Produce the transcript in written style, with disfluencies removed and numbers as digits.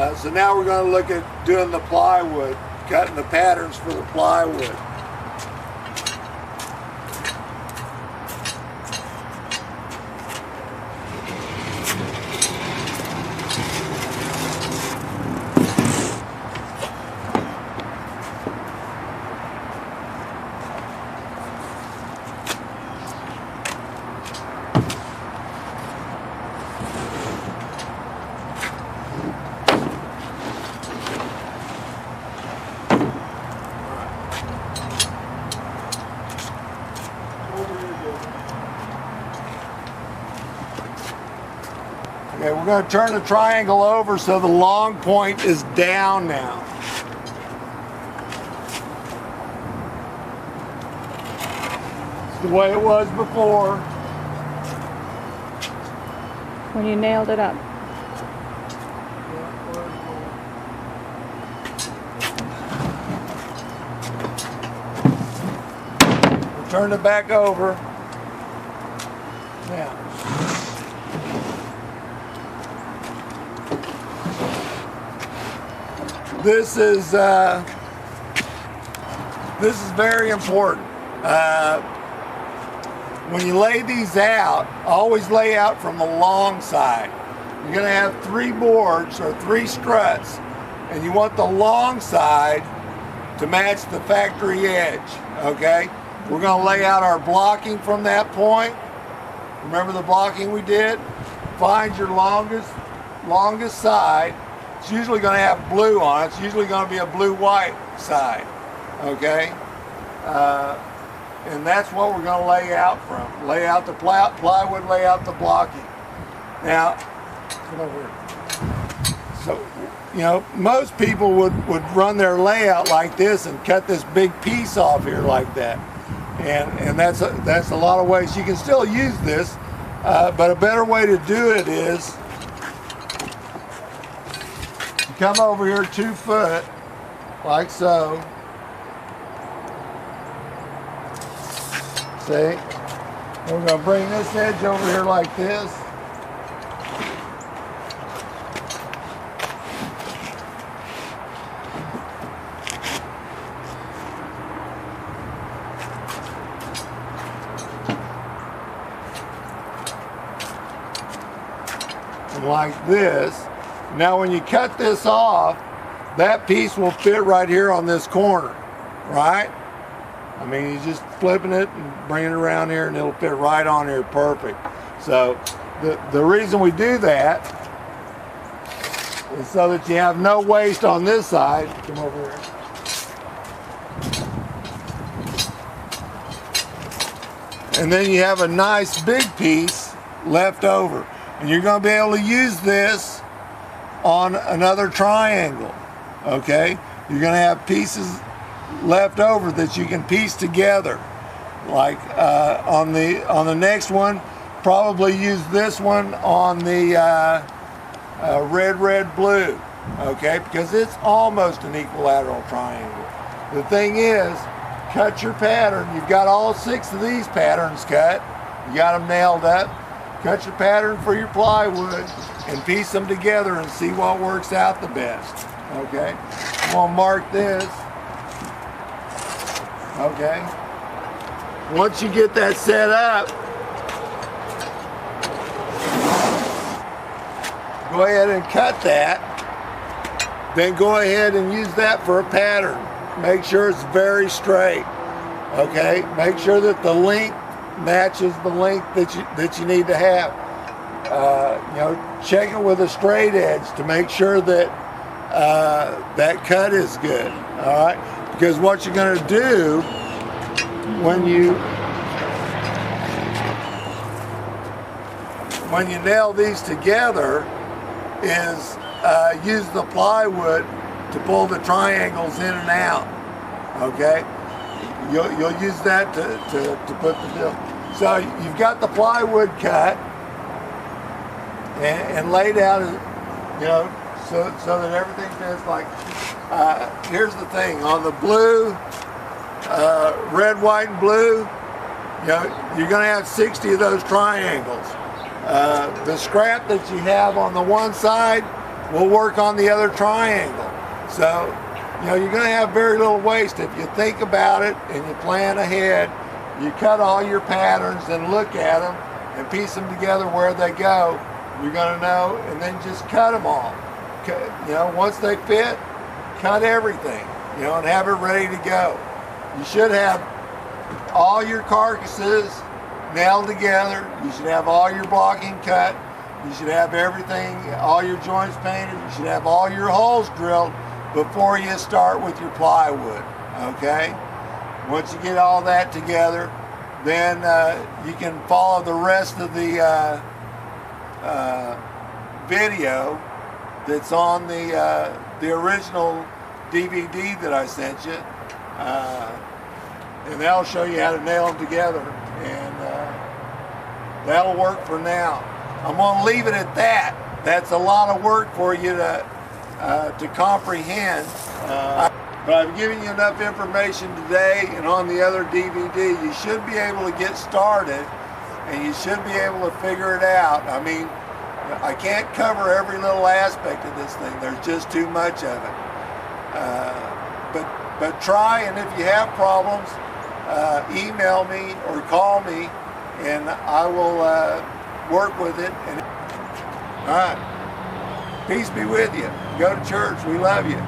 So now we're going to look at doing the plywood, cutting the patterns for the plywood. Okay, we're going to turn the triangle over so the long point is down now. It's the way it was before. When you nailed it up. We'll turn it back over. Now. This is very important. When you lay these out, always lay out from the long side. You're going to have 3 boards or 3 struts, and you want the long side to match the factory edge. Okay, we're going to lay out our blocking from that point. Remember the blocking we did? Find your longest side. It's usually going to have blue on it. It's usually going to be a blue-white side, okay? And that's what we're going to lay out from. Lay out the plywood, lay out the blocking. Now, come over here. So, you know, most people would run their layout like this and cut this big piece off here like that. And that's a lot of ways. You can still use this, but a better way to do it is come over here 2 foot, like so. See? We're going to bring this edge over here like this. And like this. Now when you cut this off, that piece will fit right here on this corner, right? I mean, you're just flipping it and bringing it around here and it'll fit right on here perfect. So the reason we do that is so that you have no waste on this side. Come over here. And then you have a nice big piece left over. And you're going to be able to use this on another triangle, okay? You're going to have pieces left over that you can piece together. Like on the next one, probably use this one on the red, blue, okay? Because it's almost an equilateral triangle. The thing is, cut your pattern. You've got all 6 of these patterns cut. You got them nailed up. Cut your pattern for your plywood and piece them together and see what works out the best. Okay? I'm going to mark this. Okay? Once you get that set up, go ahead and cut that. Then go ahead and use that for a pattern. Make sure it's very straight. Okay? Make sure that the length matches the length that you need to have. You know, check it with a straight edge to make sure that that cut is good. All right, because what you're going to do when you nail these together is use the plywood to pull the triangles in and out. Okay. You'll use that to put the deal. So you've got the plywood cut and laid out, you know, so that everything fits. Like here's the thing on the blue, red, white, and blue. You know, you're going to have 60 of those triangles. The scrap that you have on the one side, we'll work on the other triangle. So, you're going to have very little waste if you think about it and you plan ahead. You cut all your patterns and look at them and piece them together where they go. You're going to know, and then just cut them all. Once they fit, cut everything, and have it ready to go. You should have all your carcasses nailed together. You should have all your blocking cut. You should have everything, all your joints painted. You should have all your holes drilled before you start with your plywood, okay? Once you get all that together, then you can follow the rest of the video that's on the original DVD that I sent you, and that'll show you how to nail them together, and that'll work for now. I'm going to leave it at that. That's a lot of work for you to comprehend, but I've given you enough information today and on the other DVD. You should be able to get started, and you should be able to figure it out. I mean, I can't cover every little aspect of this thing. There's just too much of it. But try, and if you have problems, email me or call me, and I will work with it. All right. Peace be with you. Go to church. We love you.